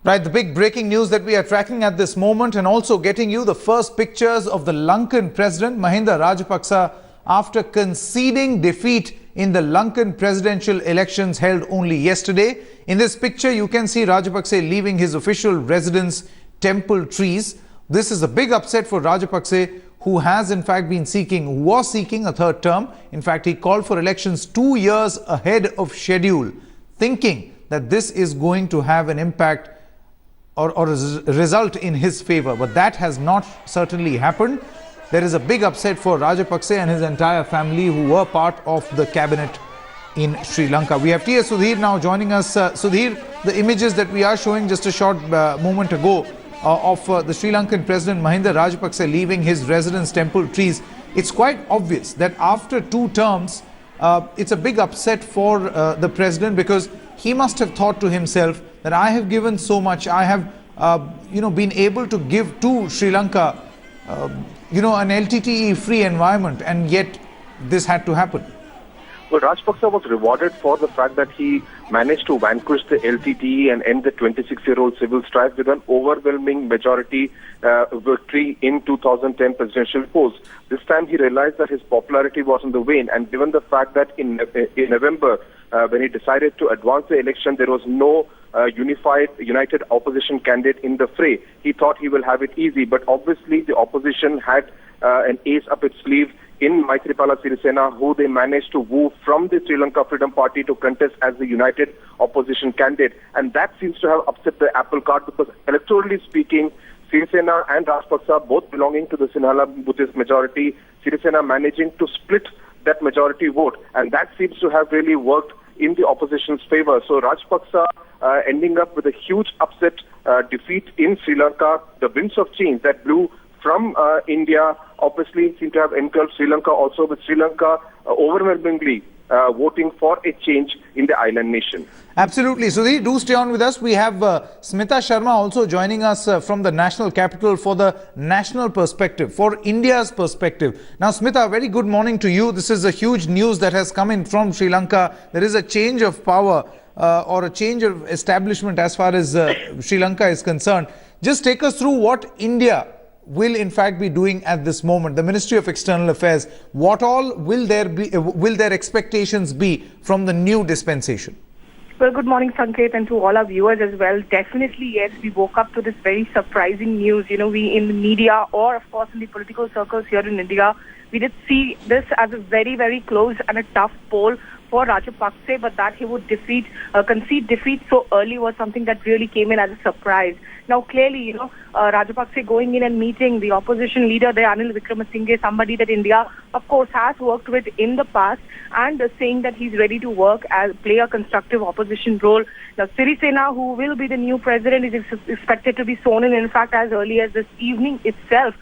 Right, the big breaking news that we are tracking at this moment, and also getting you the first pictures of the Lankan president Mahinda Rajapaksha after conceding defeat in the Lankan presidential elections held only yesterday. In this picture, you can see Rajapaksa leaving his official residence, Temple Trees. This is a big upset for Rajapaksa, who has in fact was seeking a third term. In fact, he called for elections 2 years ahead of schedule, thinking that this is going to have an impact or result in his favor. But that has not certainly happened. There is a big upset for Rajapaksa and his entire family, who were part of the cabinet in Sri Lanka. We have T.S. Sudhir now joining us. Sudhir, the images that we are showing just a short moment ago of the Sri Lankan president Mahinda Rajapaksha leaving his residence, Temple Trees, it's quite obvious that after 2 terms, it's a big upset for the president, because he must have thought to himself that I have given so much, I have been able to give to Sri Lanka an LTTE free environment, and yet this had to happen. Well, Rajapaksa was rewarded for the fact that he managed to vanquish the LTTE and end the 26-year-old civil strife with an overwhelming majority victory in 2010 presidential polls. This time he realized that his popularity was on the wane, and given the fact that in November, when he decided to advance the election, there was no united opposition candidate in the fray. He thought he will have it easy, but obviously the opposition had an ace up its sleeve in Maithripala Sirisena, who they managed to woo from the Sri Lanka Freedom Party to contest as the united opposition candidate. And that seems to have upset the apple cart, because electorally speaking, Sirisena and Rajapaksa both belonging to the Sinhala Buddhist majority, Sirisena managing to split that majority vote, and that seems to have really worked in the opposition's favor. So Rajapaksa ending up with a huge upset defeat in Sri Lanka. The winds of change that blew from India obviously seem to have engulfed Sri Lanka also, with Sri Lanka overwhelmingly voting for a change in the island nation. Absolutely. Sudhir, do stay on with us. We have Smita Sharma also joining us from the national capital for the national perspective, for India's perspective. Now, Smita, very good morning to you. This is a huge news that has come in from Sri Lanka. There is a change of power or a change of establishment as far as Sri Lanka is concerned. Just take us through what India will in fact be doing at this moment. The Ministry of External Affairs, what all will their expectations be from the new dispensation? Well, good morning, Sanket, and to all our viewers as well. Definitely, yes, we woke up to this very surprising news. We in the media, or of course in the political circles here in India, we did see this as a very, very close and a tough poll for Rajapaksa, but that he would concede defeat so early was something that really came in as a surprise. Now, clearly, Rajapaksa going in and meeting the opposition leader there, Anil Wickremesinghe, somebody that India, of course, has worked with in the past, and saying that he's ready to play a constructive opposition role. Now, Sirisena, who will be the new president, is expected to be sworn in fact, as early as this evening itself.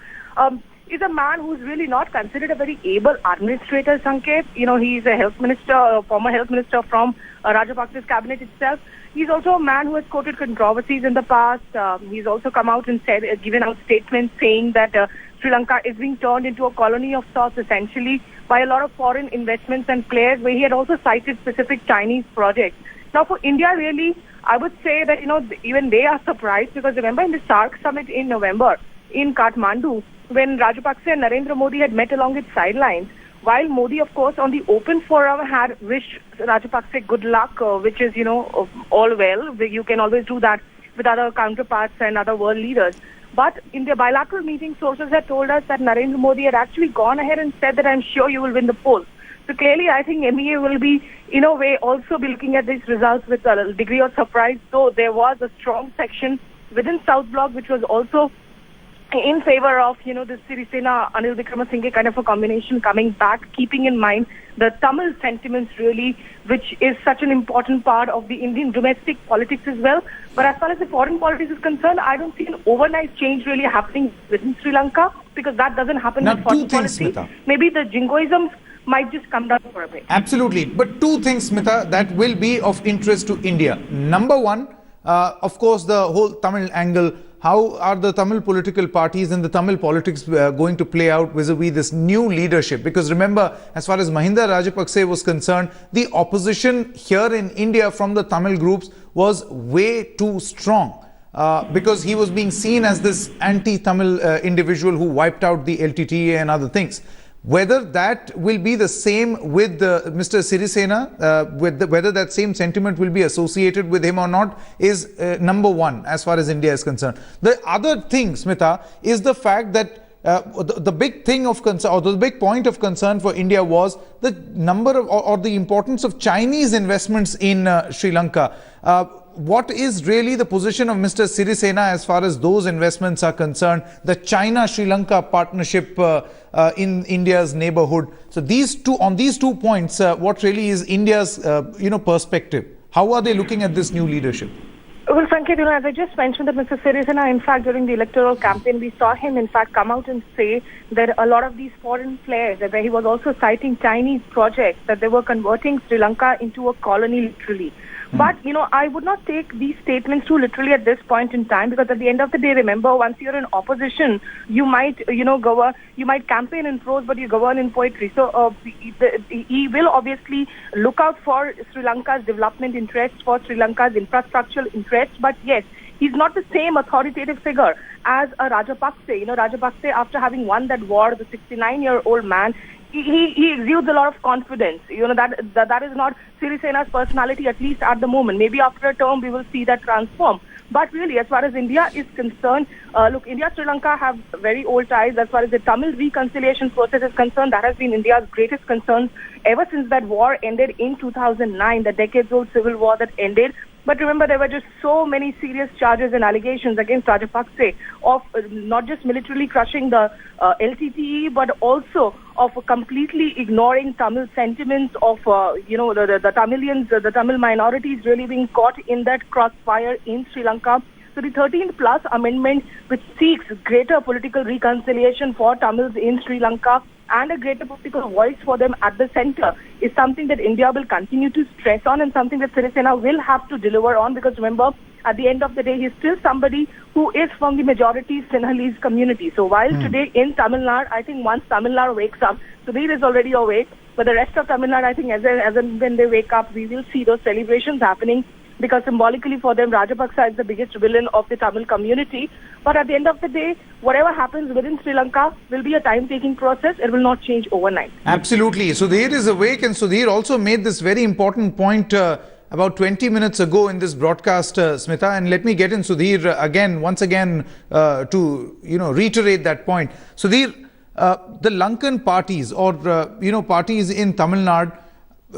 Is a man who's really not considered a very able administrator, Sanket. He's a health minister, a former health minister from Rajapaksa's cabinet itself. He's also a man who has quoted controversies in the past. He's also come out and given out statements saying that Sri Lanka is being turned into a colony of sorts, essentially, by a lot of foreign investments and players, where he had also cited specific Chinese projects. Now, for India, really, I would say that, even they are surprised, because remember in the SAARC summit in November in Kathmandu, when Rajapaksa and Narendra Modi had met along its sidelines, while Modi, of course, on the open forum had wished Rajapaksa good luck, which is, all well. You can always do that with other counterparts and other world leaders. But in the bilateral meeting, sources had told us that Narendra Modi had actually gone ahead and said that I'm sure you will win the polls. So clearly, I think MEA will be, in a way, also be looking at these results with a degree of surprise. So there was a strong section within South Bloc, which was also in favor of, the Sirisena, Anil Wickremesinghe kind of a combination coming back, keeping in mind the Tamil sentiments really, which is such an important part of the Indian domestic politics as well. But as far as the foreign politics is concerned, I don't see an overnight change really happening within Sri Lanka, because that doesn't happen in foreign policy. Maybe the jingoisms might just come down for a bit. Absolutely. But 2 things, Smita, that will be of interest to India. Number one, of course, the whole Tamil angle. How are the Tamil political parties and the Tamil politics going to play out vis-a-vis this new leadership? Because remember, as far as Mahinda Rajapaksa was concerned, the opposition here in India from the Tamil groups was way too strong. because he was being seen as this anti-Tamil individual who wiped out the LTTE and other things. Whether that will be the same with Mr. Sirisena, whether that same sentiment will be associated with him or not is number one as far as India is concerned. The other thing, Smita, is the fact that the big thing of concern, or the big point of concern for India was the number of, or the importance of Chinese investments in Sri Lanka. What is really the position of Mr. Sirisena as far as those investments are concerned, the China-Sri Lanka partnership in India's neighborhood? So on these two points, what really is India's perspective? How are they looking at this new leadership? Well, Sanket, as I just mentioned that Mr. Sirisena, in fact, during the electoral campaign, we saw him, in fact, come out and say that a lot of these foreign players, where he was also citing Chinese projects, that they were converting Sri Lanka into a colony, literally. But, I would not take these statements too literally at this point in time, because at the end of the day, remember, once you're in opposition, you might, you might campaign in prose, but you govern in poetry. So he will obviously look out for Sri Lanka's development interests, for Sri Lanka's infrastructural interests. But yes, he's not the same authoritative figure as a Rajapaksa. Rajapaksa, after having won that war, the 69-year-old man, he exudes a lot of confidence. That is not Sirisena's personality, at least at the moment. Maybe after a term we will see that transform. But really, as far as India is concerned, look, India and Sri Lanka have very old ties. As far as the Tamil reconciliation process is concerned, that has been India's greatest concern ever since that war ended in 2009, the decades-old civil war that ended. But remember, there were just so many serious charges and allegations against Rajapaksa of not just militarily crushing the LTTE, but also of completely ignoring Tamil sentiments, of the Tamilians, the Tamil minorities really being caught in that crossfire in Sri Lanka. So the 13th Plus Amendment, which seeks greater political reconciliation for Tamils in Sri Lanka and a greater political voice for them at the center, is something that India will continue to stress on, and something that Sirisena will have to deliver on, because remember, at the end of the day, he's still somebody who is from the majority Sinhalese community. So while today in Tamil Nadu, I think once Tamil Nadu wakes up, Sudhir is already awake, but the rest of Tamil Nadu, I think as and when they wake up, we will see those celebrations happening, because symbolically for them, Rajapaksa is the biggest villain of the Tamil community. But at the end of the day, whatever happens within Sri Lanka will be a time-taking process. It will not change overnight. Absolutely. Sudhir is awake, and Sudhir also made this very important point about 20 minutes ago in this broadcast, Smita. And let me get in Sudhir once again to reiterate that point. Sudhir, the Lankan parties, or parties in Tamil Nadu,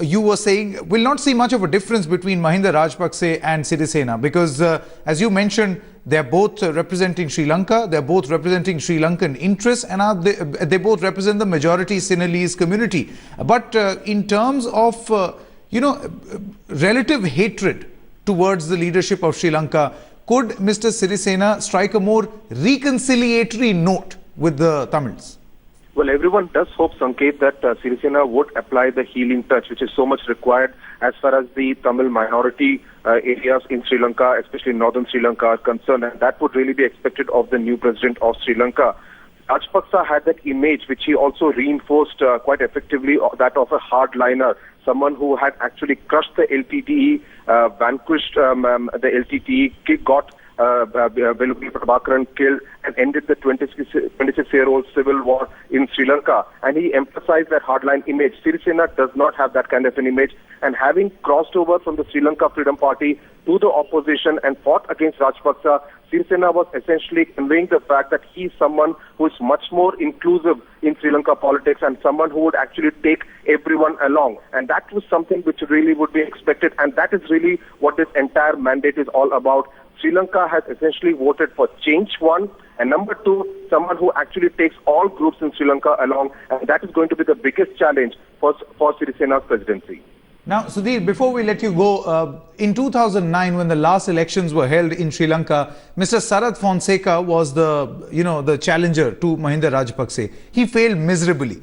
you were saying, will not see much of a difference between Mahinda Rajapaksha and Sirisena, because as you mentioned, they're both representing Sri Lanka, they're both representing Sri Lankan interests, and they both represent the majority Sinhalese community. But in terms of relative hatred towards the leadership of Sri Lanka, could Mr. Sirisena strike a more reconciliatory note with the Tamils? Well, everyone does hope, Sanket, that Sirisena would apply the healing touch, which is so much required as far as the Tamil minority areas in Sri Lanka, especially northern Sri Lanka, are concerned. And that would really be expected of the new president of Sri Lanka. Rajapaksa had that image, which he also reinforced quite effectively, that of a hardliner, someone who had actually crushed the LTTE, vanquished the LTTE, got Prabhakaran killed, and ended the 26-year-old civil war in Sri Lanka. And he emphasized that hardline image. Sirisena does not have that kind of an image. And having crossed over from the Sri Lanka Freedom Party to the opposition and fought against Rajapaksa, Sirisena was essentially conveying the fact that he's someone who is much more inclusive in Sri Lanka politics, and someone who would actually take everyone along. And that was something which really would be expected. And that is really what this entire mandate is all about. Sri Lanka has essentially voted for change, one, and number two, someone who actually takes all groups in Sri Lanka along, and that is going to be the biggest challenge for Sirisena's presidency. Now, Sudhir, before we let you go, in 2009, when the last elections were held in Sri Lanka, Mr. Sarath Fonseca was the challenger to Mahinda Rajapaksa. He failed miserably.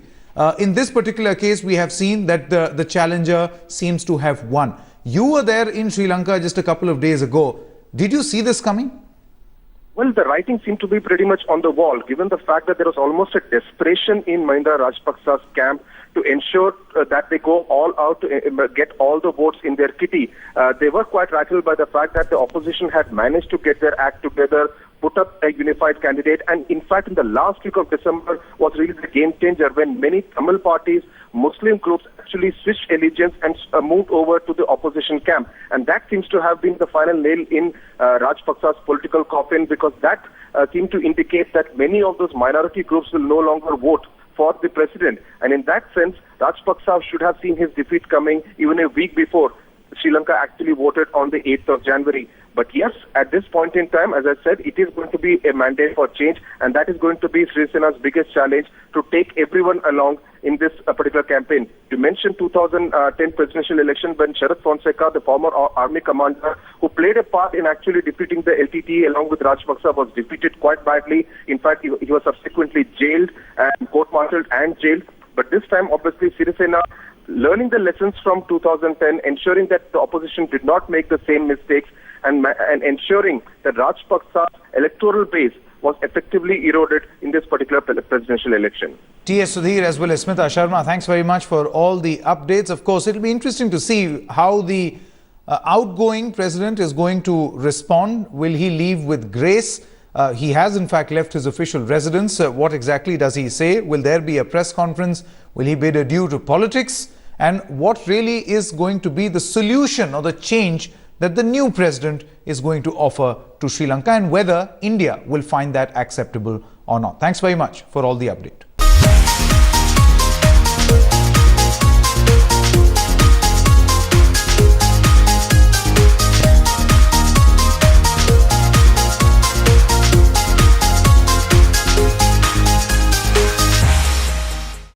In this particular case, we have seen that the challenger seems to have won. You were there in Sri Lanka just a couple of days ago. Did you see this coming? Well, the writing seemed to be pretty much on the wall, given the fact that there was almost a desperation in Mahinda Rajapaksa's camp to ensure that they go all out to get all the votes in their kitty. They were quite rattled by the fact that the opposition had managed to get their act together, put up a unified candidate, and in fact in the last week of December was really the game changer when many Tamil parties, Muslim groups actually switched allegiance and moved over to the opposition camp. And that seems to have been the final nail in Rajapaksa's political coffin, because that seemed to indicate that many of those minority groups will no longer vote for the president. And in that sense, Rajapaksa should have seen his defeat coming even a week before Sri Lanka actually voted on the 8th of January. But yes, at this point in time, as I said, it is going to be a mandate for change, and that is going to be Sirisena's biggest challenge, to take everyone along in this particular campaign. You mentioned 2010 presidential election when Sharad Fonseca, the former army commander, who played a part in actually defeating the LTTE along with Rajapaksa, was defeated quite badly. In fact, he was subsequently jailed and court-martialed and jailed. But this time, obviously, Sirisena, learning the lessons from 2010, ensuring that the opposition did not make the same mistakes, and ensuring that Rajapaksa's electoral base was effectively eroded in this particular presidential election. T.S. Sudhir as well as Smita Sharma, thanks very much for all the updates. Of course, it will be interesting to see how the outgoing president is going to respond. Will he leave with grace? He has in fact left his official residence. What exactly does he say? Will there be a press conference? Will he bid adieu to politics? And what really is going to be the solution or the change that the new president is going to offer to Sri Lanka, and whether India will find that acceptable or not. Thanks very much for all the update.